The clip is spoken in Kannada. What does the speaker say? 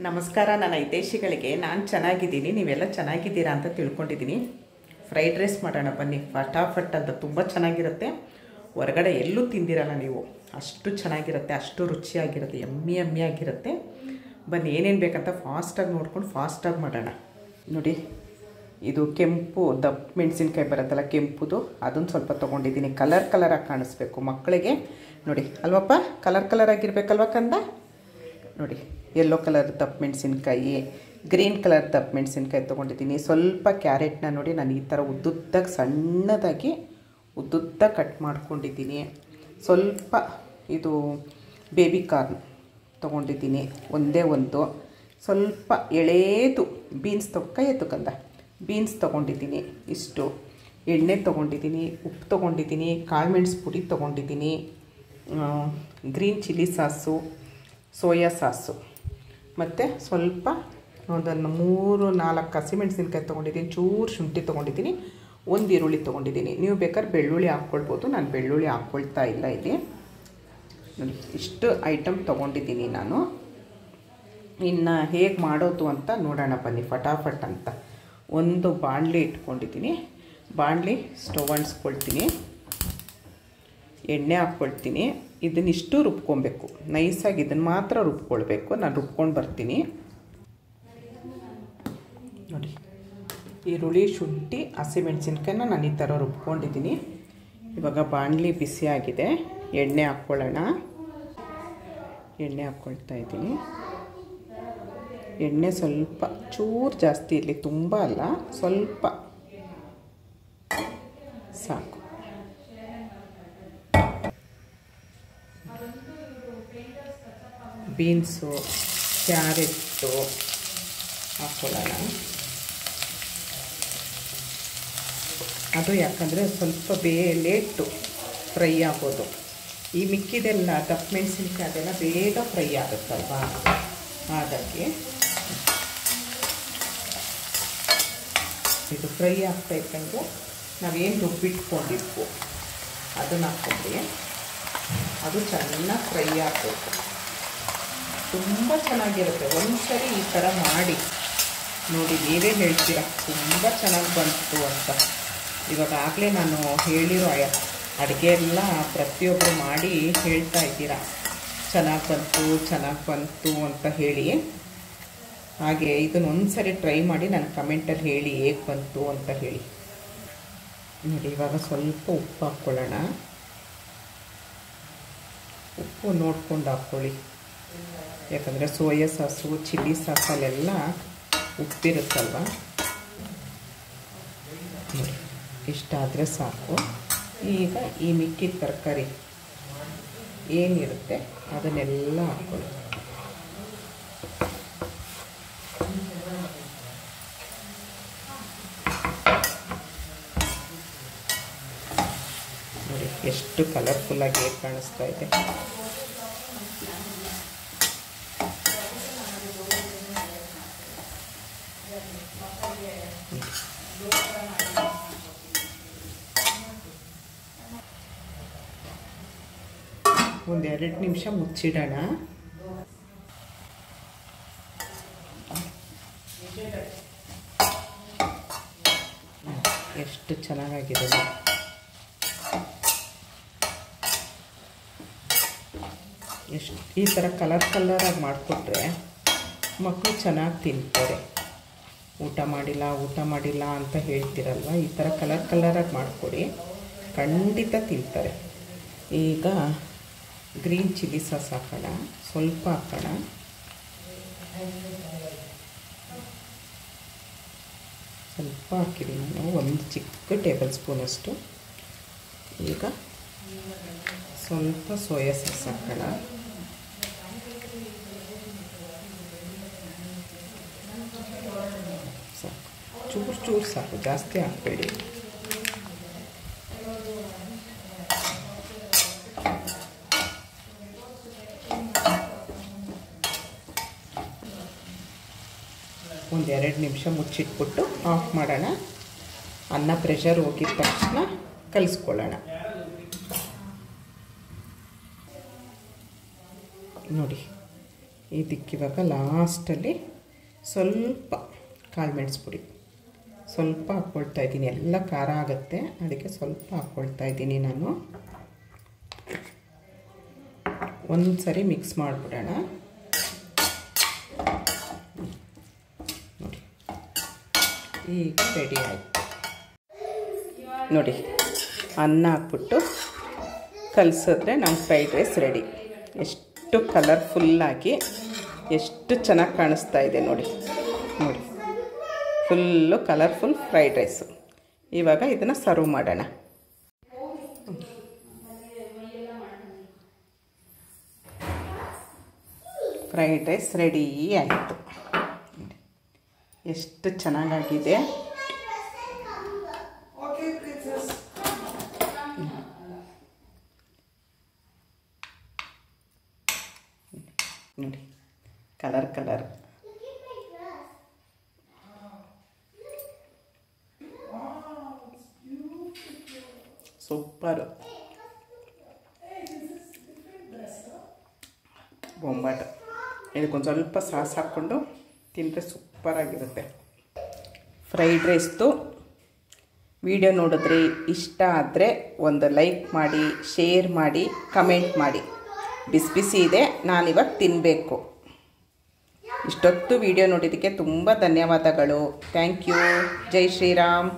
ನಮಸ್ಕಾರ ನನ್ನ ಹಿತೈಷಿಗಳಿಗೆ. ನಾನು ಚೆನ್ನಾಗಿದ್ದೀನಿ, ನೀವೆಲ್ಲ ಚೆನ್ನಾಗಿದ್ದೀರಾ ಅಂತ ತಿಳ್ಕೊಂಡಿದ್ದೀನಿ. ಫ್ರೈಡ್ ರೈಸ್ ಮಾಡೋಣ ಬನ್ನಿ, ಫಟಾಫಟ್ ಅಂತ. ತುಂಬ ಚೆನ್ನಾಗಿರುತ್ತೆ, ಹೊರಗಡೆ ಎಲ್ಲೂ ತಿಂದಿರಲ್ಲ ನೀವು, ಅಷ್ಟು ಚೆನ್ನಾಗಿರುತ್ತೆ, ಅಷ್ಟು ರುಚಿಯಾಗಿರುತ್ತೆ, ಎಮ್ಮಿ ಆಗಿರುತ್ತೆ. ಬನ್ನಿ, ಏನೇನು ಬೇಕಂತ ಫಾಸ್ಟಾಗಿ ನೋಡ್ಕೊಂಡು ಫಾಸ್ಟಾಗಿ ಮಾಡೋಣ. ನೋಡಿ, ಇದು ಕೆಂಪು ದಪ್ಪ ಮೆಣಸಿನ್ಕಾಯಿ ಬರುತ್ತಲ್ಲ, ಕೆಂಪುದು, ಅದನ್ನು ಸ್ವಲ್ಪ ತೊಗೊಂಡಿದ್ದೀನಿ. ಕಲರಾಗಿ ಕಾಣಿಸ್ಬೇಕು ಮಕ್ಕಳಿಗೆ. ನೋಡಿ ಅಲ್ವಪ್ಪ, ಕಲರ್ ಆಗಿರ್ಬೇಕಲ್ವ ಕಂದ. ನೋಡಿ, ಯೆಲ್ಲೋ ಕಲರ್ ದಪ್ಪ ಮೆಣಸಿನ್ಕಾಯಿ, ಗ್ರೀನ್ ಕಲರ್ ದಪ್ಪ ಮೆಣಸಿನ್ಕಾಯಿ ತೊಗೊಂಡಿದ್ದೀನಿ. ಸ್ವಲ್ಪ ಕ್ಯಾರೆಟ್ನ ನೋಡಿ ನಾನು ಈ ಥರ ಉದ್ದುದ್ದಾಗಿ ಸಣ್ಣದಾಗಿ ಕಟ್ ಮಾಡ್ಕೊಂಡಿದ್ದೀನಿ. ಸ್ವಲ್ಪ ಇದು ಬೇಬಿ ಕಾರ್ನ್ ತೊಗೊಂಡಿದ್ದೀನಿ, ಒಂದೇ ಒಂದು. ಸ್ವಲ್ಪ ಎಳೆದು ಬೀನ್ಸ್ ಕೈ ಎತ್ತುಕಂದ ಬೀನ್ಸ್ ತೊಗೊಂಡಿದ್ದೀನಿ. ಇಷ್ಟು ಎಣ್ಣೆ ತೊಗೊಂಡಿದ್ದೀನಿ, ಉಪ್ಪು ತೊಗೊಂಡಿದ್ದೀನಿ, ಕಾಳು ಮೆಣಸು ಪುಡಿ ತೊಗೊಂಡಿದ್ದೀನಿ, green chilli sauce, soya sauce, ಮತ್ತು ಸ್ವಲ್ಪ ಒಂದನ್ನು 3-4 ಹಸಿಮೆಣಸಿನ್ಕಾಯಿ ತೊಗೊಂಡಿದ್ದೀನಿ, ಚೂರು ಶುಂಠಿ ತೊಗೊಂಡಿದ್ದೀನಿ, ಒಂದು ಈರುಳ್ಳಿ ತೊಗೊಂಡಿದ್ದೀನಿ. ನೀವು ಬೇಕಾದ್ರೆ ಬೆಳ್ಳುಳ್ಳಿ ಹಾಕ್ಕೊಳ್ಬೋದು, ನಾನು ಬೆಳ್ಳುಳ್ಳಿ ಹಾಕ್ಕೊಳ್ತಾ ಇಲ್ಲ ಇಲ್ಲಿ. ನೋಡಿ, ಇಷ್ಟು ಐಟಮ್ ತೊಗೊಂಡಿದ್ದೀನಿ ನಾನು. ಇನ್ನು ಹೇಗೆ ಮಾಡೋದು ಅಂತ ನೋಡೋಣ ಬನ್ನಿ, ಫಟಾಫಟ್ ಅಂತ. ಒಂದು ಬಾಣಲಿ ಇಟ್ಕೊಂಡಿದ್ದೀನಿ. ಬಾಣಲಿ ಸ್ಟವ್ ಅಂಟಿಸ್ಕೊಳ್ತೀನಿ, ಎಣ್ಣೆ ಹಾಕ್ಕೊಳ್ತೀನಿ. ಇದನ್ನಿಷ್ಟು ರುಬ್ಕೊಬೇಕು, ನೈಸಾಗಿ ಇದನ್ನು ಮಾತ್ರ ರುಬ್ಕೊಳ್ಬೇಕು. ನಾನು ರುಬ್ಕೊಂಡು ಬರ್ತೀನಿ. ನೋಡಿ, ಈರುಳ್ಳಿ, ಶುಂಠಿ, ಹಸಿಮೆಣಸಿನ್ಕಾಯಿನ ನಾನು ಈ ಥರ ರುಬ್ಕೊಂಡಿದ್ದೀನಿ. ಇವಾಗ ಬಾಣಲಿ ಬಿಸಿಯಾಗಿದೆ, ಎಣ್ಣೆ ಹಾಕ್ಕೊಳ್ಳೋಣ. ಎಣ್ಣೆ ಹಾಕ್ಕೊಳ್ತಾ ಇದ್ದೀನಿ. ಎಣ್ಣೆ ಸ್ವಲ್ಪ ಚೂರು ಜಾಸ್ತಿ ಇರಲಿ, ತುಂಬ ಅಲ್ಲ, ಸ್ವಲ್ಪ ಸಾಕು. ಬೀನ್ಸು, ಕ್ಯಾರೆಟ್ಟು ಹಾಕ್ಕೊಳ್ಳೋಣ. ಅದು ಯಾಕಂದರೆ ಸ್ವಲ್ಪ ಲೇಟು ಫ್ರೈ ಆಗೋದು. ಈ ಮಿಕ್ಕಿದೆಲ್ಲ ದಪ್ಪ ಮೆಣಸಿನ್ಕಾಯಿ ಅದೆಲ್ಲ ಬೇಗ ಫ್ರೈ ಆಗುತ್ತಲ್ವ, ಹಾಗಾಗಿ ಇದು ಫ್ರೈ ಆಗ್ತಾ ಇದ್ದಂಗೆ ನಾವೇನು ರುಬ್ಬಿಟ್ಕೊಂಡಿದ್ವು ಅದನ್ನು ಹಾಕ್ಕೊಂಡ್ರೆ ಅದು ಚೆನ್ನಾಗಿ ಫ್ರೈ ಆಗಬೇಕು. ತುಂಬ ಚೆನ್ನಾಗಿರುತ್ತೆ. ಒಂದು ಸರಿ ಈ ಥರ ಮಾಡಿ ನೋಡಿ, ನೀವೇ ಹೇಳ್ತೀರ ತುಂಬ ಚೆನ್ನಾಗಿ ಬಂತು ಅಂತ. ಇವಾಗ ಆಗಲೇ ನಾನು ಹೇಳಿರೋ ಅಡುಗೆ ಎಲ್ಲ ಪ್ರತಿಯೊಬ್ಬರು ಮಾಡಿ ಹೇಳ್ತಾ ಇದ್ದೀರಾ, ಚೆನ್ನಾಗಿ ಬಂತು ಅಂತ ಹೇಳಿ. ಹಾಗೆ ಇದನ್ನು ಒಂದು ಸರಿ ಟ್ರೈ ಮಾಡಿ ನನ್ನ ಕಮೆಂಟಲ್ಲಿ ಹೇಳಿ ಹೇಗೆ ಬಂತು ಅಂತ ಹೇಳಿ. ನೋಡಿ, ಇವಾಗ ಸ್ವಲ್ಪ ಉಪ್ಪು ಹಾಕ್ಕೊಳ್ಳೋಣ. ಉಪ್ಪು ನೋಡ್ಕೊಂಡು ಹಾಕ್ಕೊಳ್ಳಿ, ಯಾಕಂದರೆ ಸೋಯಾ ಸಾಸು, ಚಿಲ್ಲಿ ಸಾಸಲ್ಲೆಲ್ಲ ಉಪ್ಪಿರುತ್ತಲ್ವ. ಇಷ್ಟಾದರೆ ಸಾಕು. ಈಗ ಈ ಮಿಕ್ಕಿದ ತರಕಾರಿ ಏನಿರುತ್ತೆ ಅದನ್ನೆಲ್ಲ ಹಾಕ್ಕೊಳ್ಳಿ. ನೋಡಿ, ಎಷ್ಟು ಕಲರ್ಫುಲ್ಲಾಗಿ ಹೇಗೆ ಕಾಣಿಸ್ತಾ ಇದೆ. ಒಂದು 2 ನಿಮಿಷ ಮುಚ್ಚಿಡೋಣ. ಎಷ್ಟು ಚೆನ್ನಾಗಿದೆ. ಎಷ್ಟು ಈ ಥರ ಕಲರಾಗಿ ಮಾಡಿಕೊಟ್ರೆ ಮಕ್ಕಳು ಚೆನ್ನಾಗಿ ತಿಂತಾರೆ. ಊಟ ಮಾಡಿಲ್ಲ ಅಂತ ಹೇಳ್ತಿರಲ್ವ, ಈ ಥರ ಕಲರಾಗಿ ಮಾಡಿಕೊಡಿ, ಖಂಡಿತ ತಿಂತಾರೆ. ಈಗ ಗ್ರೀನ್ ಚಿಲ್ಲಿ ಸಾಸ್ ಹಾಕೋಣ, ಸ್ವಲ್ಪ ಹಾಕೋಣ. ಸ್ವಲ್ಪ ಹಾಕಿದ್ದೀನಿ ನಾನು, ಒಂದು ಚಿಕ್ಕ ಟೇಬಲ್ ಸ್ಪೂನಷ್ಟು. ಈಗ ಸ್ವಲ್ಪ ಸೋಯಾ ಸಾಸ್ ಹಾಕೋಣ. ಸಾಕು, ಚೂರು ಸಾಕು, ಜಾಸ್ತಿ ಹಾಕಬೇಡಿ. ಒಂದು 2 ನಿಮಿಷ ಮುಚ್ಚಿಟ್ಬಿಟ್ಟು ಆಫ್ ಮಾಡೋಣ. ಅನ್ನ ಪ್ರೆಷರ್ ಹೋಗಿದ ತಕ್ಷಣ ಕಲಿಸ್ಕೊಳ್ಳೋಣ. ನೋಡಿ, ಇದಕ್ಕಿವಾಗ ಲಾಸ್ಟಲ್ಲಿ ಸ್ವಲ್ಪ ಕಾಳು ಮೆಣಸು ಪುಡಿ ಸ್ವಲ್ಪ ಹಾಕ್ಕೊಳ್ತಾ ಇದ್ದೀನಿ. ಎಲ್ಲ ಖಾರ ಆಗುತ್ತೆ, ಅದಕ್ಕೆ ಸ್ವಲ್ಪ ಹಾಕ್ಕೊಳ್ತಾ ಇದ್ದೀನಿ ನಾನು. ಒಂದು ಸರಿ ಮಿಕ್ಸ್ ಮಾಡಿಬಿಡೋಣ. ನೋಡಿ ಈಗ ರೆಡಿ ಆಯಿತು ನೋಡಿ. ಅನ್ನ ಹಾಕ್ಬಿಟ್ಟು ಕಲಸಿದ್ರೆ ನಮ್ಮ ಫ್ರೈಡ್ ರೈಸ್ ರೆಡಿ. ಎಷ್ಟು ಕಲರ್ಫುಲ್ಲಾಗಿ ಎಷ್ಟು ಚೆನ್ನಾಗಿ ಕಾಣಿಸ್ತಾ ಇದೆ ನೋಡಿ. ನೋಡಿ ಫುಲ್ಲು ಕಲರ್ಫುಲ್ ಫ್ರೈಡ್ ರೈಸು. ಇವಾಗ ಇದನ್ನು ಸರ್ವ್ ಮಾಡೋಣ. ಫ್ರೈಡ್ ರೈಸ್ ರೆಡಿ ಆಯಿತು. ಎಷ್ಟು ಚೆನ್ನಾಗಾಗಿದೆ. ನೋಡಿ ಕಲರ್ ಸೂಪರು. ಬೊಂಬಾಟ. ಇದಕ್ಕೊಂದು ಸ್ವಲ್ಪ ಸಾಸ್ ಹಾಕ್ಕೊಂಡು ತಿಂದರೆ ಸೂಪರಾಗಿರುತ್ತೆ. ಫ್ರೈಡ್ ರೈಸ್ದು ವಿಡಿಯೋ ನೋಡಿದ್ರೆ ಇಷ್ಟ ಆದರೆ ಒಂದು ಲೈಕ್ ಮಾಡಿ, ಶೇರ್ ಮಾಡಿ, ಕಮೆಂಟ್ ಮಾಡಿ. ಬಿಸಿ ಬಿಸಿ ಇದೆ, ನಾನಿವಾಗ ತಿನ್ನಬೇಕು. ಇಷ್ಟೊತ್ತು ವಿಡಿಯೋ ನೋಡಿದ್ದಕ್ಕೆ ತುಂಬ ಧನ್ಯವಾದಗಳು. Thank you. ಜೈ ಶ್ರೀರಾಮ್.